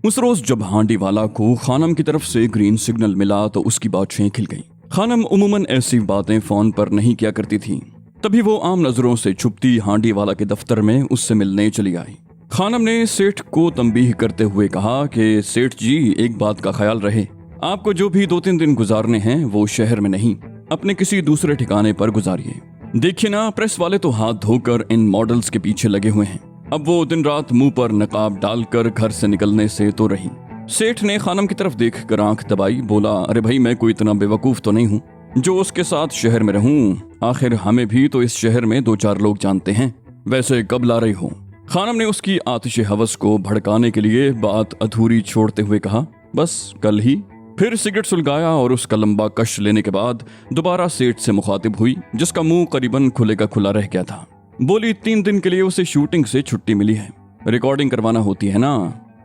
उस रोज जब हांडी वाला को खानम की तरफ से ग्रीन सिग्नल मिला तो उसकी बातें खिल गईं। खानम उमूमन ऐसी बातें फोन पर नहीं किया करती थी। तभी वो आम नजरों से छुपती हांडी वाला के दफ्तर में उससे मिलने चली आई। खानम ने सेठ को तंबीह करते हुए कहा कि सेठ जी, एक बात का ख्याल रहे, आपको जो भी 2-3 दिन गुजारने हैं वो शहर में नहीं, अपने किसी दूसरे ठिकाने पर गुजारिए। देखिए ना, प्रेस वाले तो हाथ धोकर इन मॉडल्स के पीछे लगे हुए हैं। अब वो दिन रात मुंह पर नकाब डालकर घर से निकलने से तो रही। सेठ ने खानम की तरफ देखकर आंख दबाई, बोला, अरे भाई, मैं कोई इतना बेवकूफ तो नहीं हूँ जो उसके साथ शहर में रहूं। आखिर हमें भी तो इस शहर में 2-4 लोग जानते हैं। वैसे कब ला रही हो? खानम ने उसकी आतिश हवस को भड़काने के लिए बात अधूरी छोड़ते हुए कहा, बस कल ही। फिर सिगरेट सुलगाया और उसका लंबा कश लेने के बाद दोबारा सेठ से मुखातिब हुई, जिसका मुंह करीबन खुले का खुला रह गया था। बोली, 3 दिन के लिए उसे शूटिंग से छुट्टी मिली है, रिकॉर्डिंग करवाना होती है ना।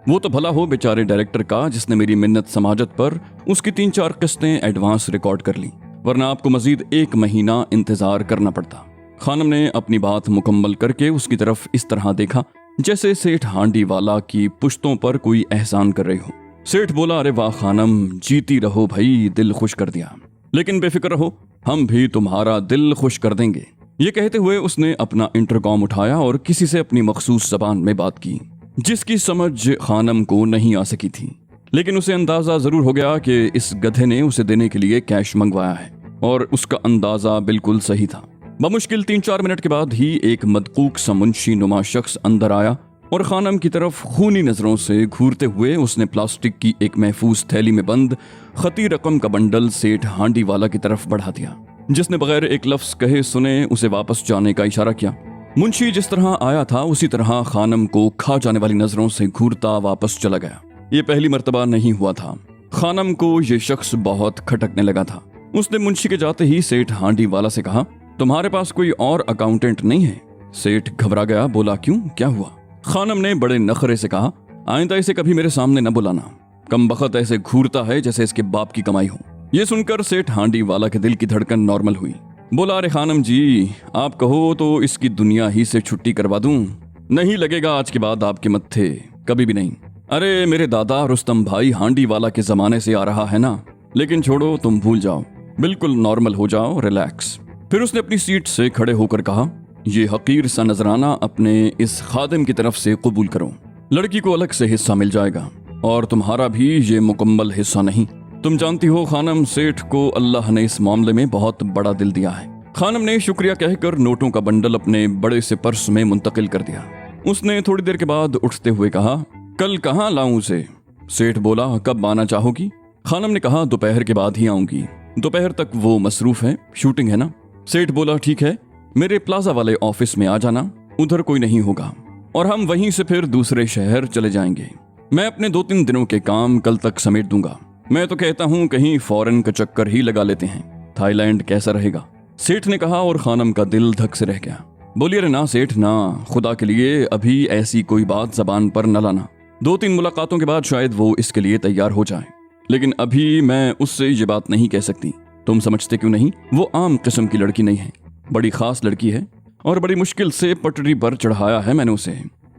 वो तो भला हो बेचारे डायरेक्टर का, जिसने मेरी मिन्नत समाजत पर उसकी 3-4 किस्तें एडवांस रिकॉर्ड कर ली, वरना आपको मजीद 1 महीना इंतजार करना पड़ता। खानम ने अपनी बात मुकम्मल करके उसकी तरफ इस तरह देखा जैसे सेठ हांडी वाला की पुश्तों पर कोई एहसान कर रहे हो। सेठ बोला, अरे वाह खानम, जीती रहो भाई, दिल खुश कर दिया, लेकिन बेफिक्र रहो, हम भी तुम्हारा दिल खुश कर देंगे। ये कहते हुए उसने अपना इंटरकॉम उठाया और किसी से अपनी मखसूस जबान में बात की, जिसकी समझ खानम को नहीं आ सकी थी। लेकिन उसे अंदाजा जरूर हो गया कि इस गधे ने उसे देने के लिए कैश मंगवाया है, और उसका अंदाजा बिल्कुल सही था। बमुश्किल 3-4 मिनट के बाद ही एक मदकूक सा मुंशी नुमा शख्स अंदर आया और खानम की तरफ खूनी नजरों से घूरते हुए उसने प्लास्टिक की एक महफूज थैली में बंद खती रकम का बंडल सेठ हांडी वाला की तरफ बढ़ा दिया, जिसने बगैर एक लफ्ज कहे सुने उसे वापस जाने का इशारा किया। मुंशी जिस तरह आया था उसी तरह खानम को खा जाने वाली नजरों से घूरता वापस चला गया। ये पहली मर्तबा नहीं हुआ था। खानम को ये शख्स बहुत खटकने लगा था। उसने मुंशी के जाते ही सेठ हांडी वाला से कहा, तुम्हारे पास कोई और अकाउंटेंट नहीं है? सेठ घबरा गया, बोला, क्यों, क्या हुआ? खानम ने बड़े नखरे से कहा, आइंदा इसे कभी मेरे सामने न बुलाना, कमबख्त ऐसे घूरता है जैसे इसके बाप की कमाई हो। ये सुनकर सेठ हांडी वाला के दिल की धड़कन नॉर्मल हुई। बोला, अरे खानम जी, आप कहो तो इसकी दुनिया ही से छुट्टी करवा दूं? नहीं लगेगा आज के बाद आपके मत्थे, कभी भी नहीं। अरे मेरे दादा रुस्तम भाई हांडी वाला के जमाने से आ रहा है ना। लेकिन छोड़ो, तुम भूल जाओ, बिल्कुल नॉर्मल हो जाओ, रिलैक्स। फिर उसने अपनी सीट से खड़े होकर कहा, ये हकीर सा नजराना अपने इस खादिम की तरफ से कबूल करो। लड़की को अलग से हिस्सा मिल जाएगा और तुम्हारा भी ये मुकम्मल हिस्सा नहीं। तुम जानती हो खानम, सेठ को अल्लाह ने इस मामले में बहुत बड़ा दिल दिया है। खानम ने शुक्रिया कहकर नोटों का बंडल अपने बड़े से पर्स में मुंतकिल कर दिया। उसने थोड़ी देर के बाद उठते हुए कहा, कल कहाँ लाऊं उसे? सेठ बोला, कब आना चाहोगी? खानम ने कहा, दोपहर के बाद ही आऊंगी। दोपहर तक वो मसरूफ है, शूटिंग है ना। सेठ बोला, ठीक है, मेरे प्लाजा वाले ऑफिस में आ जाना, उधर कोई नहीं होगा और हम वहीं से फिर दूसरे शहर चले जाएंगे। मैं अपने 2-3 दिनों के काम कल तक समेट दूंगा। मैं तो कहता हूँ कहीं फॉरेन का चक्कर ही लगा लेते हैं, थाईलैंड कैसा रहेगा? सेठ ने कहा और खानम का दिल धक से रह गया। बोलिए, अरे ना सेठ ना, खुदा के लिए अभी ऐसी कोई बात जबान पर न लाना। 2-3 मुलाकातों के बाद शायद वो इसके लिए तैयार हो जाए, लेकिन अभी मैं उससे ये बात नहीं कह सकती। तुम समझते क्यों नहीं? वो आम किस्म की लड़की नहीं है, बड़ी खास लड़की है और बड़ी मुश्किल से पटरी पर चढ़ाया है मैंने उसे।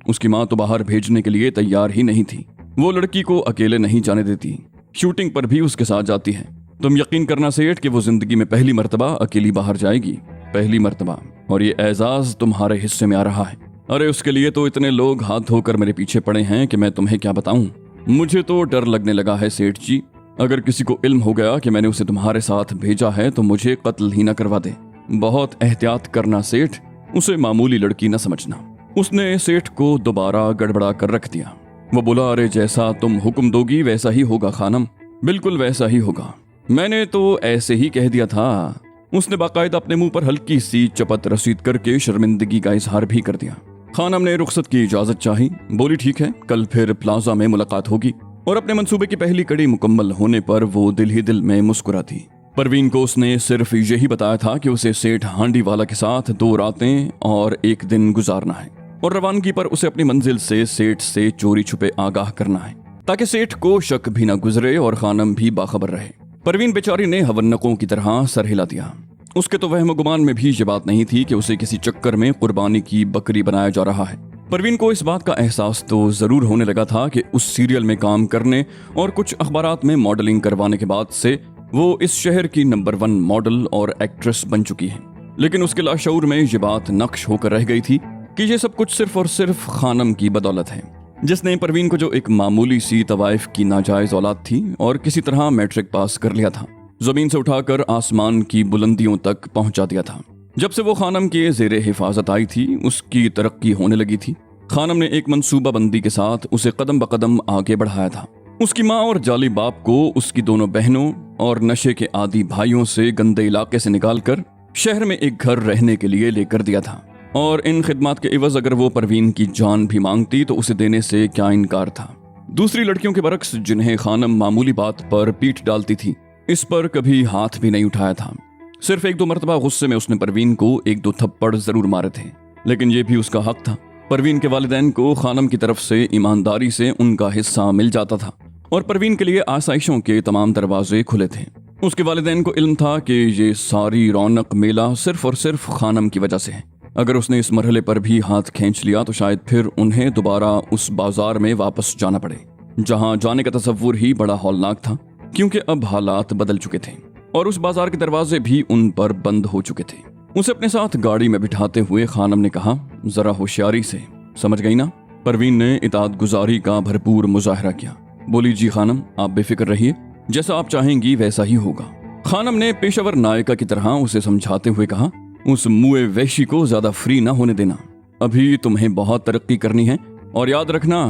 उसकी माँ तो बाहर भेजने के लिए तैयार ही नहीं थी। वो लड़की को अकेले नहीं जाने देती, शूटिंग पर भी उसके साथ जाती है। तुम यकीन करना सेठ कि वो जिंदगी में पहली मर्तबा अकेली बाहर जाएगी, पहली मर्तबा, और ये एजाज तुम्हारे हिस्से में आ रहा है। अरे उसके लिए तो इतने लोग हाथ धोकर मेरे पीछे पड़े हैं कि मैं तुम्हें क्या बताऊं। मुझे तो डर लगने लगा है सेठ जी, अगर किसी को इल्म हो गया कि मैंने उसे तुम्हारे साथ भेजा है तो मुझे कत्ल ही न करवा दे। बहुत एहतियात करना सेठ, उसे मामूली लड़की न समझना। उसने सेठ को दोबारा गड़बड़ा कर रख दिया। वो बोला, अरे जैसा तुम हुक्म दोगी वैसा ही होगा खानम, बिल्कुल वैसा ही होगा। मैंने तो ऐसे ही कह दिया था। उसने बाकायदा अपने मुंह पर हल्की सी चपत रसीद करके शर्मिंदगी का इजहार भी कर दिया। खानम ने रुखसत की इजाजत चाही। बोली, ठीक है, कल फिर प्लाजा में मुलाकात होगी। और अपने मंसूबे की पहली कड़ी मुकम्मल होने पर वो दिल ही दिल में मुस्कुराती। परवीन को उसने सिर्फ यही बताया था कि उसे सेठ हांडी वाला के साथ 2 रातें और 1 दिन गुजारना है और रवानगी पर उसे अपनी मंजिल से सेठ से चोरी छुपे आगाह करना है, ताकि सेठ को शक भी न गुजरे और खानम भी बाखबर रहे। परवीन बेचारी ने हवन्नकों की तरह सर हिला दिया। उसके तो वहम गुमान में भी ये बात नहीं थी कि उसे किसी चक्कर में कुर्बानी की बकरी बनाया जा रहा है। परवीन को इस बात का एहसास तो जरूर होने लगा था कि उस सीरियल में काम करने और कुछ अखबारात में मॉडलिंग करवाने के बाद से वो इस शहर की नंबर 1 मॉडल और एक्ट्रेस बन चुकी है। लेकिन उसके लाशऊर में ये बात नक्श होकर रह गई थी कि ये सब कुछ सिर्फ और सिर्फ खानम की बदौलत है, जिसने परवीन को जो एक मामूली सी तवाइफ की नाजायज औलाद थी और किसी तरह मैट्रिक पास कर लिया था, जमीन से उठाकर आसमान की बुलंदियों तक पहुंचा दिया था। जब से वो खानम के ज़ेरे हिफाजत आई थी, उसकी तरक्की होने लगी थी। खानम ने एक मंसूबाबंदी के साथ उसे कदम ब कदम आगे बढ़ाया था। उसकी माँ और जाली बाप को उसकी दोनों बहनों और नशे के आदी भाइयों से गंदे इलाके से निकालकर शहर में एक घर रहने के लिए लेकर दिया था, और इन खिदमात के इवज अगर वो परवीन की जान भी मांगती तो उसे देने से क्या इनकार था। दूसरी लड़कियों के बरक्स जिन्हें खानम मामूली बात पर पीठ डालती थी, इस पर कभी हाथ भी नहीं उठाया था। सिर्फ 1-2 मरतबा गुस्से में उसने परवीन को 1-2 थप्पड़ जरूर मारे थे, लेकिन ये भी उसका हक था। परवीन के वालिदैन को खानम की तरफ से ईमानदारी से उनका हिस्सा मिल जाता था और परवीन के लिए आसाइशों के तमाम दरवाजे खुले थे। उसके वालिदैन को इल्म था कि ये सारी रौनक मेला सिर्फ और सिर्फ खानम की वजह से है। अगर उसने इस मरहले पर भी हाथ खींच लिया तो शायद फिर उन्हें दोबारा उस बाजार में वापस जाना पड़े, जहां जाने का तसव्वुर ही बड़ा हौलनाक था, क्योंकि अब हालात बदल चुके थे और उस बाजार के दरवाजे भी उन पर बंद हो चुके थे। उसे अपने साथ गाड़ी में बिठाते हुए खानम ने कहा, जरा होशियारी से, समझ गई ना? परवीन ने इताअत गुजारी का भरपूर मुजाहरा किया। बोली, जी खानम, आप बेफिक्र रहिए, जैसा आप चाहेंगी वैसा ही होगा। खानम ने पेशेवर नायिका की तरह उसे समझाते हुए कहा, उस मुए वैशी को ज्यादा फ्री ना होने देना। अभी तुम्हें बहुत तरक्की करनी है और याद रखना,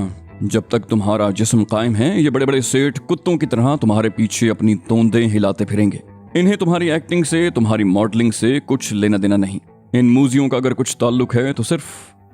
जब तक तुम्हारा जिस्म कायम है ये बड़े बड़े सेठ कुत्तों की तरह तुम्हारे पीछे अपनी तोंदें हिलाते फिरेंगे। इन्हें तुम्हारी एक्टिंग से, तुम्हारी मॉडलिंग से कुछ लेना देना नहीं। इन मूजियों का अगर कुछ ताल्लुक है तो सिर्फ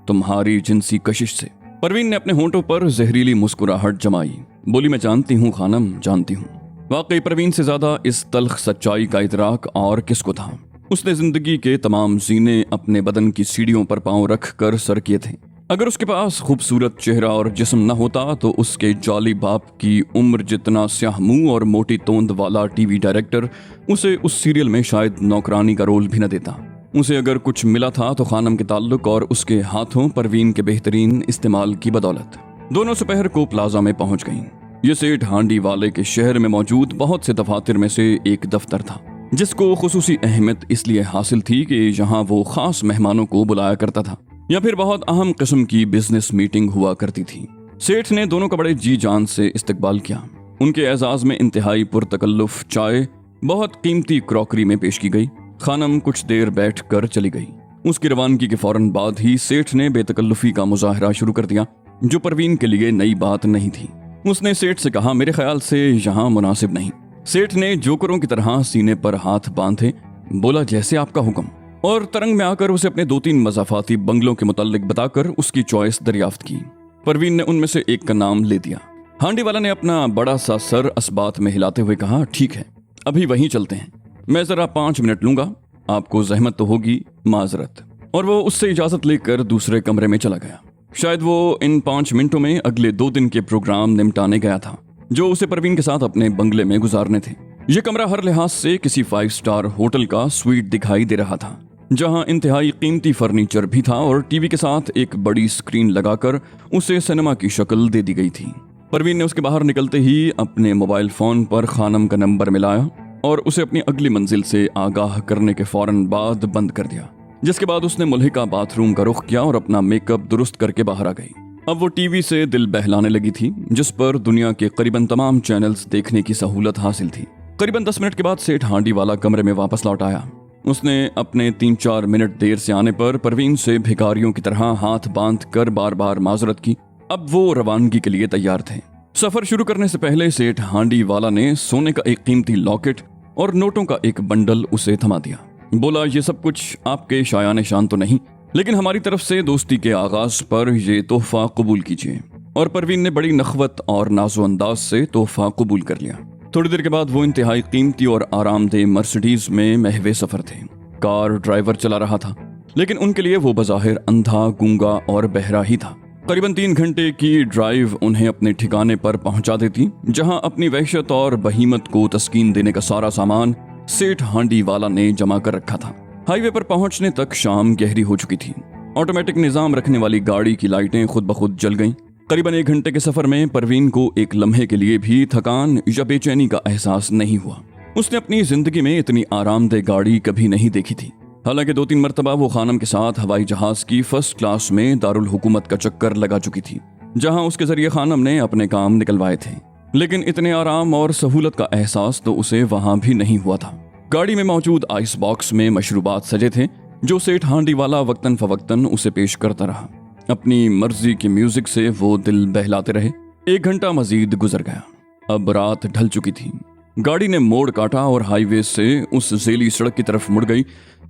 तुम्हारी जिनसी कशिश से। परवीन ने अपने होंठों पर जहरीली मुस्कुराहट जमाई। बोली, मैं जानती हूँ खानम, जानती हूँ। वाकई परवीन से ज्यादा इस तल्ख सच्चाई का इदराक और किसको था। उसने जिंदगी के तमाम जीने अपने बदन की सीढ़ियों पर पांव रख कर सर किए थे। अगर उसके पास खूबसूरत चेहरा और जिस्म न होता तो उसके जाली बाप की उम्र जितना स्याह मुंह और मोटी तोंद वाला टीवी डायरेक्टर उसे उस सीरियल में शायद नौकरानी का रोल भी न देता। उसे अगर कुछ मिला था तो खानम के ताल्लुक और उसके हाथों परवीन के बेहतरीन इस्तेमाल की बदौलत। दोनों दोपहर को प्लाजा में पहुंच गईं। ये सेठ हांडी वाले के शहर में मौजूद बहुत से दफातर में से एक दफ्तर था, जिसको खुसूसी अहमियत इसलिए हासिल थी कि यहाँ वो खास मेहमानों को बुलाया करता था या फिर बहुत अहम किस्म की बिजनेस मीटिंग हुआ करती थी। सेठ ने दोनों का बड़े जी जान से इस्तकबाल किया। उनके एजाज में इंतहाई पुरतकल्लुफ चाय बहुत कीमती क्रॉकरी में पेश की गई। खानम कुछ देर बैठ कर चली गई। उसकी रवानगी के फौरन बाद ही सेठ ने बेतकल्लुफी का मुजाहरा शुरू कर दिया, जो परवीन के लिए नई बात नहीं थी। उसने सेठ से कहा, मेरे ख्याल से यहाँ मुनासिब नहीं। सेठ ने जोकरों की तरह सीने पर हाथ बांधे बोला, जैसे आपका हुक्म, और तरंग में आकर उसे अपने 2-3 मज़ाफाती बंगलों के मुताल्लिक बताकर उसकी चॉइस दरियाफ्त की। परवीन ने उनमें से एक का नाम ले दिया। हांडी वाला ने अपना बड़ा सा सर असबात में हिलाते हुए कहा, ठीक है, अभी वहीं चलते हैं, मैं जरा 5 मिनट लूंगा, आपको जहमत तो होगी, माजरत। और वो उससे इजाजत लेकर दूसरे कमरे में चला गया। शायद वो इन 5 मिनटों में अगले 2 दिन के प्रोग्राम निपटाने गया था, जो उसे परवीन के साथ अपने बंगले में गुजारने थे। ये कमरा हर लिहाज से किसी 5 स्टार होटल का स्वीट दिखाई दे रहा था, जहां इंतहाई कीमती फर्नीचर भी था और टीवी के साथ एक बड़ी स्क्रीन लगाकर उसे सिनेमा की शक्ल दे दी गई थी। परवीन ने उसके बाहर निकलते ही अपने मोबाइल फोन पर खानम का नंबर मिलाया और उसे अपनी अगली मंजिल से आगाह करने के फौरन बाद बंद कर दिया, जिसके बाद उसने मुल्हिका बाथरूम का रुख किया और अपना मेकअप दुरुस्त करके बाहर आ गई। अब वो टीवी से दिल बहलाने लगी थी, जिस पर दुनिया के करीबन तमाम चैनल्स देखने की सहूलत हासिल थी। करीबन 10 मिनट के बाद सेठ हांडी वाला कमरे में वापस लौट आया। उसने अपने 3-4 मिनट देर से आने पर परवीन से भिखारियों की तरह हाथ बांध कर बार बार माजरत की। अब वो रवानगी के लिए तैयार थे। सफर शुरू करने से पहले सेठ हांडी वाला ने सोने का एक कीमती लॉकेट और नोटों का एक बंडल उसे थमा दिया। बोला, ये सब कुछ आपके शायाने शान तो नहीं, लेकिन हमारी तरफ से दोस्ती के आगाज पर ये तोहफा कबूल कीजिए। और परवीन ने बड़ी नखवत और नाजो अंदाज से तोहफा कबूल कर लिया। थोड़ी देर के बाद वो इंतहाई कीमती और आरामदेह मर्सिडीज में महवे सफर थे। कार ड्राइवर चला रहा था, लेकिन उनके लिए वो बज़ाहिर अंधा, गूंगा और बहरा ही था। करीबन 3 घंटे की ड्राइव उन्हें अपने ठिकाने पर पहुंचा देती, जहां अपनी वहशत और बहीमत को तस्कीन देने का सारा सामान सेठ हांडी वाला ने जमा कर रखा था। हाईवे पर पहुंचने तक शाम गहरी हो चुकी थी। ऑटोमेटिक निजाम रखने वाली गाड़ी की लाइटें खुद ब खुद जल गईं। करीबन 1 घंटे के सफर में परवीन को एक लम्हे के लिए भी थकान या बेचैनी का एहसास नहीं हुआ। उसने अपनी जिंदगी में इतनी आरामदेह गाड़ी कभी नहीं देखी थी। हालांकि 2-3 मरतबा वो खानम के साथ हवाई जहाज की फर्स्ट क्लास में दारुल हुकूमत का चक्कर लगा चुकी थी, जहां उसके जरिए खानम ने अपने काम निकलवाए थे। लेकिन इतने आराम और सहूलत का एहसास तो उसे वहां भी नहीं हुआ था। गाड़ी में मौजूद आइस बॉक्स में मशरूबात सजे थे, जो सेठ हांडी वाला वक्तन फवक्तन उसे पेश करता रहा। अपनी मर्जी के म्यूजिक से वो दिल बहलाते रहे। 1 घंटा मजीद गुजर गया। अब रात ढल चुकी थी। गाड़ी ने मोड़ काटा और हाईवे से उस ज़ेली सड़क की तरफ मुड़ गई,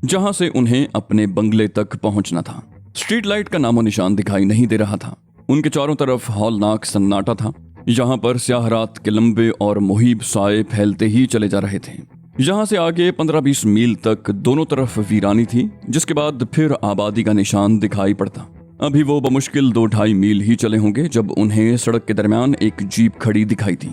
जहां से उन्हें अपने बंगले तक पहुंचना था। स्ट्रीट लाइट का नामो निशान दिखाई नहीं दे रहा था। उनके चारों तरफ हौलनाक सन्नाटा था। यहाँ पर स्याह रात के लंबे और मुहीब साए फैलते ही चले जा रहे थे। यहाँ से आगे 15-20 मील तक दोनों तरफ वीरानी थी, जिसके बाद फिर आबादी का निशान दिखाई पड़ता। अभी वो बमुश्किल 2-2.5 मील ही चले होंगे जब उन्हें सड़क के दरमियान एक जीप खड़ी दिखाई दी।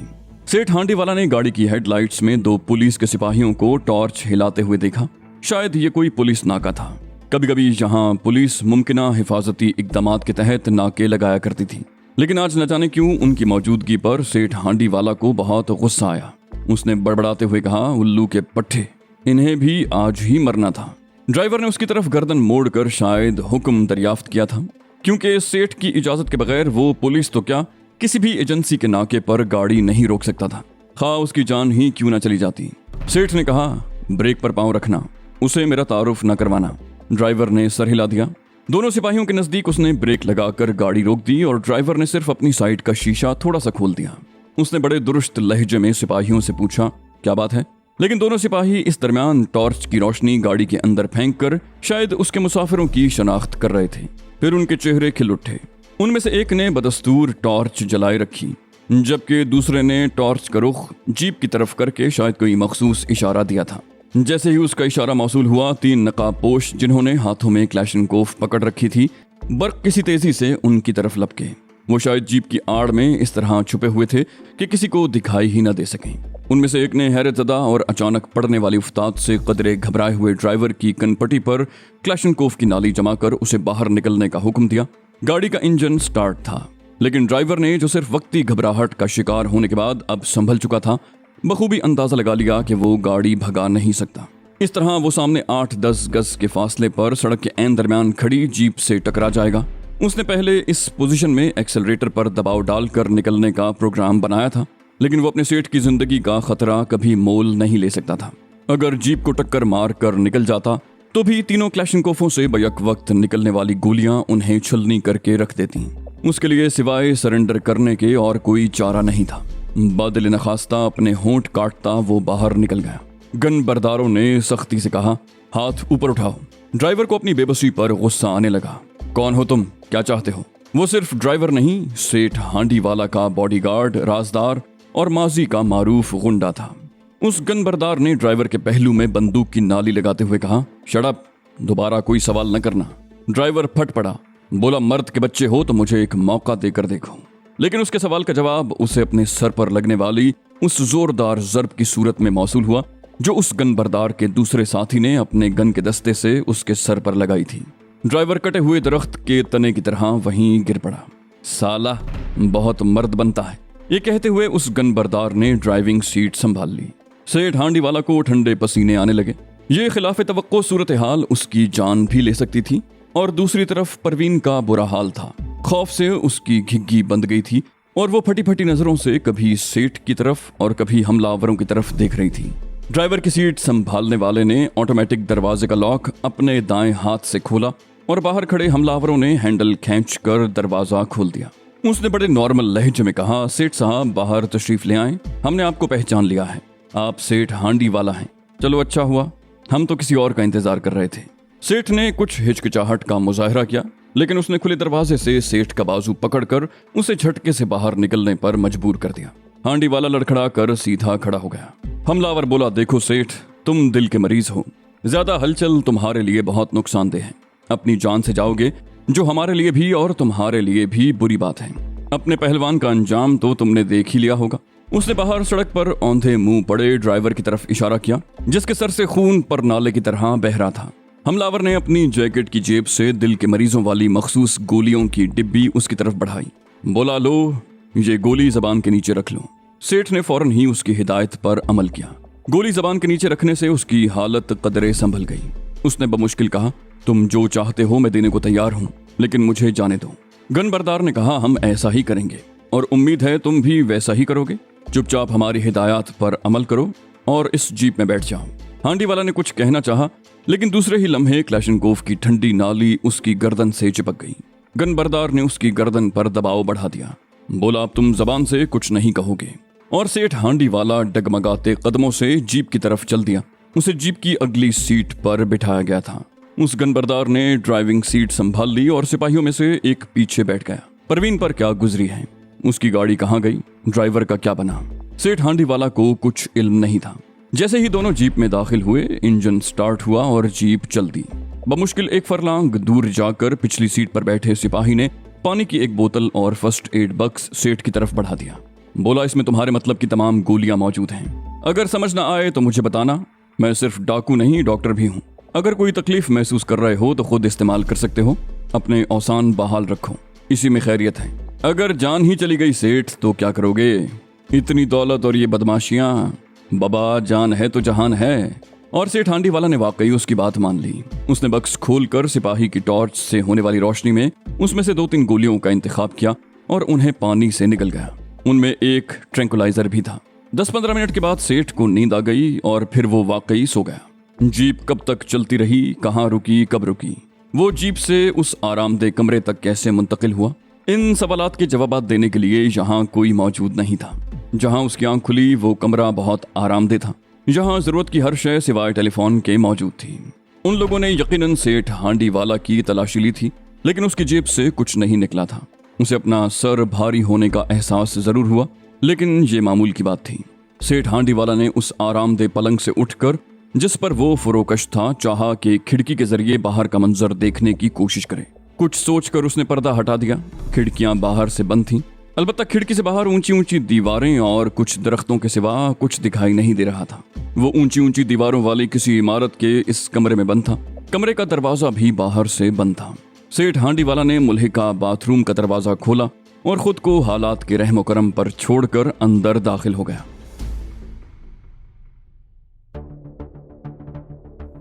सेठ हांडी वाला ने गाड़ी की हेडलाइट्स में 2 पुलिस के सिपाहियों को टॉर्च हिलाते हुए देखा। शायद ये कोई पुलिस नाका था। कभी कभी यहाँ पुलिस मुमकिना हिफाजती इकदामात के तहत नाके लगाया करती थी, लेकिन आज न जाने क्यों उनकी मौजूदगी पर सेठ हांडी वाला को बहुत गुस्सा आया। उसने बड़बड़ाते हुए कहा, उल्लू के पट्टे, इन्हें भी आज ही मरना था। ड्राइवर ने उसकी तरफ गर्दन मोड़कर शायद हुक्म दरियाफ्त किया था, क्योंकि सेठ की इजाजत के बगैर वो पुलिस तो क्या किसी भी एजेंसी के नाके पर गाड़ी नहीं रोक सकता था, खा उसकी जान ही क्यों ना चली जाती। सेठ ने कहा, ब्रेक पर पांव रखना, उसे मेरा तारुफ न करवाना। ड्राइवर ने सर हिला दिया। दोनों सिपाहियों के नजदीक उसने ब्रेक लगाकर गाड़ी रोक दी और ड्राइवर ने सिर्फ अपनी साइड का शीशा थोड़ा सा खोल दिया। उसने बड़े दुरुस्त लहजे में सिपाहियों से पूछा, क्या बात है? लेकिन दोनों सिपाही इस दरमियान टॉर्च की रोशनी गाड़ी के अंदर फेंक कर शायद उसके मुसाफिरों की शनाख्त कर रहे थे। फिर उनके चेहरे खिल उठे। उनमें से एक ने बदस्तूर टॉर्च जलाए रखी, जबकि दूसरे ने टॉर्च का रुख जीप की तरफ करके शायद कोई मखसूस इशारा दिया था। जैसे ही उसका इशारा मौसूल हुआ, 3 नकाबपोश जिन्होंने हाथों में क्लैशनकोफ पकड़ रखी थी, बर्क किसी तेजी से उनकी तरफ लपके। वो शायद जीप की आड़ में इस तरह छुपे हुए थे कि किसी को दिखाई ही न दे सकें। उनमें से एक ने हैरतज़दा और अचानक पड़ने वाली उफ्ताद से कदरे घबराए हुए ड्राइवर की कनपट्टी पर क्लैशनकोफ की नाली जमाकर उसे बाहर निकलने का हुक्म दिया। गाड़ी का इंजन स्टार्ट था, लेकिन ड्राइवर ने, जो सिर्फ वक्ती घबराहट का शिकार होने के बाद अब संभल चुका था, बखूबी अंदाजा लगा लिया कि वो गाड़ी भगा नहीं सकता। इस तरह वो सामने 8-10 गज के फासले पर सड़क के ऐन दरमियान खड़ी जीप से टकरा जाएगा। उसने पहले इस पोजीशन में एक्सेलरेटर पर दबाव डालकर निकलने का प्रोग्राम बनाया था, लेकिन वो अपने सेठ की जिंदगी का खतरा कभी मोल नहीं ले सकता था। अगर जीप को टक्कर मार कर निकल जाता तो भी तीनों क्लैशनकोफों से बैक वक्त निकलने वाली गोलियां उन्हें छलनी करके रख देती। उसके लिए सिवाय सरेंडर करने के और कोई चारा नहीं था। बादल नखास्ता अपने होंठ काटता वो बाहर निकल गया। गन बरदारों ने सख्ती से कहा, हाथ ऊपर उठाओ। ड्राइवर को अपनी बेबसी पर गुस्सा आने लगा। कौन हो तुम? क्या चाहते हो? वो सिर्फ ड्राइवर नहीं, सेठ हांडी वाला का बॉडीगार्ड, राजदार और माजी का मारूफ गुंडा था। उस गनबरदार ने ड्राइवर के पहलू में बंदूक की नाली लगाते हुए कहा, शट अप, दोबारा कोई सवाल न करना। ड्राइवर फट पड़ा, बोला, मर्द के बच्चे हो तो मुझे एक मौका देकर देखो। लेकिन उसके सवाल का जवाब उसे अपने सर पर लगने वाली उस जोरदार जर्ब की सूरत में मौसूल हुआ, जो उस गनबरदार के दूसरे साथी ने अपने गन के दस्ते से उसके सर पर लगाई थी। ड्राइवर कटे हुए दरख्त के तने की तरह वहीं गिर पड़ा। साला बहुत मर्द बनता है, ये कहते हुए उस गनबरदार ने ड्राइविंग सीट संभाल ली। सेठ हांडी वाला को ठंडे पसीने आने लगे। ये खिलाफ तवक्को सूरत हाल उसकी जान भी ले सकती थी। और दूसरी तरफ परवीन का बुरा हाल था। खौफ से उसकी घिग्गी बंद गई थी और वो फटी फटी नजरों से कभी सेठ की तरफ और कभी हमलावरों की तरफ देख रही थी। ड्राइवर की सीट संभालने वाले ने ऑटोमेटिक दरवाजे का लॉक अपने दाएं हाथ से खोला और बाहर खड़े हमलावरों ने हैंडल खींचकर दरवाजा खोल दिया। उसने बड़े नॉर्मल लहजे में कहा, सेठ साहब बाहर तशरीफ ले आए, हमने आपको पहचान लिया है, आप सेठ हांडी वाला हैं। चलो अच्छा हुआ, हम तो किसी और का इंतजार कर रहे थे। सेठ ने कुछ हिचकिचाहट का मुजाहरा किया, लेकिन उसने खुले दरवाजे से सेठ का बाजू पकड़कर उसे झटके से बाहर निकलने पर मजबूर कर दिया। हांडी वाला लड़खड़ा कर सीधा खड़ा हो गया। हमलावर बोला, देखो सेठ, तुम दिल के मरीज हो, ज्यादा हलचल तुम्हारे लिए बहुत नुकसानदेह है। अपनी जान से जाओगे, जो हमारे लिए भी और तुम्हारे लिए भी बुरी बात है। अपने पहलवान का अंजाम तो तुमने देख ही लिया होगा। उसने बाहर सड़क पर औंधे मुंह पड़े ड्राइवर की तरफ इशारा किया, जिसके सर से खून पर नाले की तरह बह रहा था। हमलावर ने अपनी जैकेट की जेब से दिल के मरीजों वाली मखसूस गोलियों की डिब्बी उसकी तरफ बढ़ाई। बोला, लो ये गोली जबान के नीचे रख लो। सेठ ने फौरन ही उसकी हिदायत पर अमल किया। गोली जबान के नीचे रखने से उसकी हालत कदरे संभल गई। उसने बमुश्किल कहा, तुम जो चाहते हो मैं देने को तैयार हूँ, लेकिन मुझे जाने दो। गन बरदार ने कहा, हम ऐसा ही करेंगे और उम्मीद है तुम भी वैसा ही करोगे। चुपचाप हमारी हिदायत पर अमल करो और इस जीप में बैठ जाओ। हांडी वाला ने कुछ कहना चाहा, लेकिन दूसरे ही लम्हे क्लैशनकोफ की ठंडी नाली उसकी गर्दन से चिपक गई। गन बरदार ने उसकी गर्दन पर दबाव बढ़ा दिया। बोला, अब तुम जबान से कुछ नहीं कहोगे। और सेठ हांडी वाला डगमगाते कदमों से जीप की तरफ चल दिया। उसे जीप की अगली सीट पर बिठाया गया था। उस गनबरदार ने ड्राइविंग सीट संभाल ली और सिपाहियों में से एक पीछे बैठ गया। परवीन पर क्या गुजरी है, उसकी गाड़ी कहाँ गई, ड्राइवर का क्या बना, सेठ हांडी वाला को कुछ इल्म नहीं था। जैसे ही दोनों जीप में दाखिल हुए, इंजन स्टार्ट हुआ और जीप चल दी। बमुश्किल एक फरलांग दूर जाकर पिछली सीट पर बैठे सिपाही ने पानी की एक बोतल और फर्स्ट एड बक्स सेठ की तरफ बढ़ा दिया। बोला, इसमें तुम्हारे मतलब की तमाम गोलियां मौजूद हैं। अगर समझ ना आए तो मुझे बताना, मैं सिर्फ डाकू नहीं डॉक्टर भी हूँ। अगर कोई तकलीफ महसूस कर रहे हो तो खुद इस्तेमाल कर सकते हो। अपने औसान बहाल रखो, इसी में खैरियत है। अगर जान ही चली गई सेठ तो क्या करोगे? इतनी दौलत और ये बदमाशियां, बाबा जान है तो जहान है। और सेठ हांडी वाला ने वाकई उसकी बात मान ली। उसने बक्स खोलकर सिपाही की टॉर्च से होने वाली रोशनी में उसमें से 2-3 गोलियों का इंतखाब किया और उन्हें पानी से निगल गया। उनमें एक ट्रैंकुलाइजर भी था। 10-15 मिनट के बाद सेठ को नींद आ गई और फिर वो वाकई सो गया। जीप कब तक चलती रही, कहाँ रुकी, कब रुकी, वो जीप से उस आरामदेह कमरे तक कैसे मुंतकिल हुआ, इन सवालात के जवाब देने के लिए यहाँ कोई मौजूद नहीं था। जहाँ उसकी आंख खुली वो कमरा बहुत आरामदेह था। यहाँ जरूरत की हर शय सिवाय टेलीफोन के मौजूद थी। उन लोगों ने यकीनन सेठ हांडी वाला की तलाशी ली थी, लेकिन उसकी जेब से कुछ नहीं निकला था। उसे अपना सर भारी होने का एहसास जरूर हुआ, लेकिन ये मामूल की बात थी। सेठ हांडी वाला ने उस आरामदेह पलंग से उठकर, जिस पर वो फरोकश था, चाहा कि खिड़की के जरिए बाहर का मंजर देखने की कोशिश करे। कुछ सोचकर उसने पर्दा हटा दिया। खिड़कियां बाहर से बंद थीं। अलबत्ता खिड़की से बाहर ऊंची ऊंची दीवारें और कुछ दरख्तों के सिवा कुछ दिखाई नहीं दे रहा था। वो ऊंची ऊंची दीवारों वाली किसी इमारत के इस कमरे में बंद था। कमरे का दरवाजा भी बाहर से बंद था। सेठ हांडी वाला ने मुल्हिका बाथरूम का दरवाजा खोला और खुद को हालात के रहमो करम पर छोड़कर अंदर दाखिल हो गया।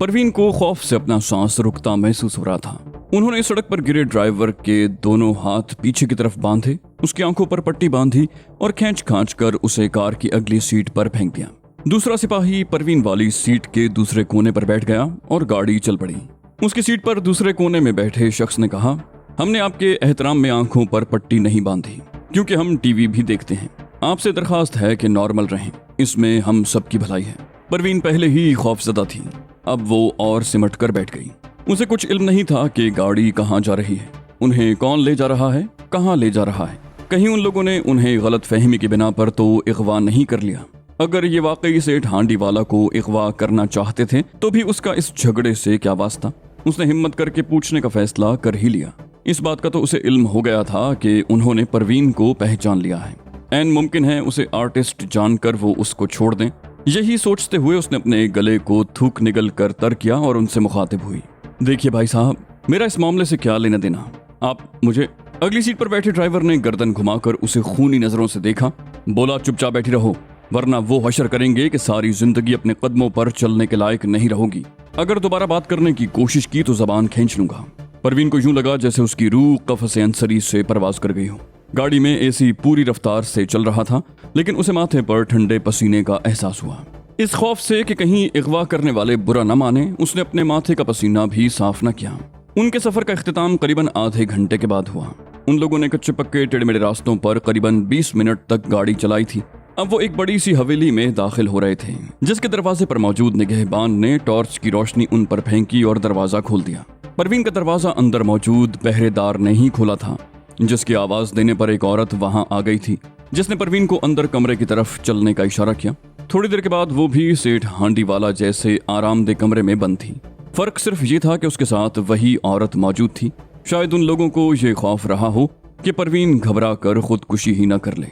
परवीन को खौफ से अपना सांस रुकता महसूस हो रहा था। उन्होंने सड़क पर गिरे ड्राइवर के दोनों हाथ पीछे की तरफ बांधे, उसकी आंखों पर पट्टी बांधी और खींच खांच कर उसे कार की अगली सीट पर फेंक दिया। दूसरा सिपाही परवीन वाली सीट के दूसरे कोने पर बैठ गया और गाड़ी चल पड़ी। उसकी सीट पर दूसरे कोने में बैठे शख्स ने कहा, हमने आपके एहतराम में आंखों पर पट्टी नहीं बांधी, क्योंकि हम टीवी भी देखते हैं। आपसे दरखास्त है कि नॉर्मल रहें, इसमें हम सबकी भलाई है। परवीन पहले ही खौफजदा थी, अब वो और सिमट कर बैठ गई। उसे कुछ इल्म नहीं था कि गाड़ी कहाँ जा रही है, उन्हें कौन ले जा रहा है, कहाँ ले जा रहा है। कहीं उन लोगों ने उन्हें गलत फहमी की बिना पर तो इगवा नहीं कर लिया। अगर ये वाकई सेठ हांडी वाला को इगवा करना चाहते थे तो भी उसका इस झगड़े से क्या वास्ता। उसने हिम्मत करके पूछने का फैसला कर ही लिया। इस बात का तो उसे इल्म हो गया था कि उन्होंने परवीन को पहचान लिया है। ऐन मुमकिन है उसे आर्टिस्ट जानकर वो उसको छोड़ दें। यही सोचते हुए उसने अपने गले को थूक निगल कर तर किया और उनसे मुखातिब हुई, देखिए भाई साहब, मेरा इस मामले से क्या लेना देना, आप मुझे। अगली सीट पर बैठे ड्राइवर ने गर्दन घुमाकर उसे खूनी नजरों से देखा। बोला, चुपचाप बैठी रहो, वरना वो हशर करेंगे कि सारी जिंदगी अपने कदमों पर चलने के लायक नहीं रहोगी। अगर दोबारा बात करने की कोशिश की तो जबान खींच लूंगा। परवीन को यूं लगा जैसे उसकी रूह कफ़स अंसरी से परवाज कर गई हो। गाड़ी में एसी पूरी रफ्तार से चल रहा था, लेकिन उसे माथे पर ठंडे पसीने का एहसास हुआ। इस खौफ से कि कहीं अगवा करने वाले बुरा न माने, उसने अपने माथे का पसीना भी साफ न किया। उनके सफर का इख्तिताम करीबन आधे घंटे के बाद हुआ। उन लोगों ने कच्चे पक्के टेढ़े-मेढ़े रास्तों पर करीबन 20 मिनट तक गाड़ी चलाई थी। अब वो एक बड़ी सी हवेली में दाखिल हो रहे थे, जिसके दरवाजे पर मौजूद निगहबान ने टॉर्च की रोशनी उन पर फेंकी और दरवाजा खोल दिया। परवीन का दरवाजा अंदर मौजूद पहरेदार ने ही खोला था, जिसकी आवाज देने पर एक औरत वहां आ गई थी, जिसने परवीन को अंदर कमरे की तरफ चलने का इशारा किया। थोड़ी देर के बाद वो भी सेठ हांडी वाला जैसे आरामदेह कमरे में बंद थी। फर्क सिर्फ ये था कि उसके साथ वही औरत मौजूद थी। शायद उन लोगों को ये खौफ रहा हो कि परवीन घबरा कर खुदकुशी ही न कर ले।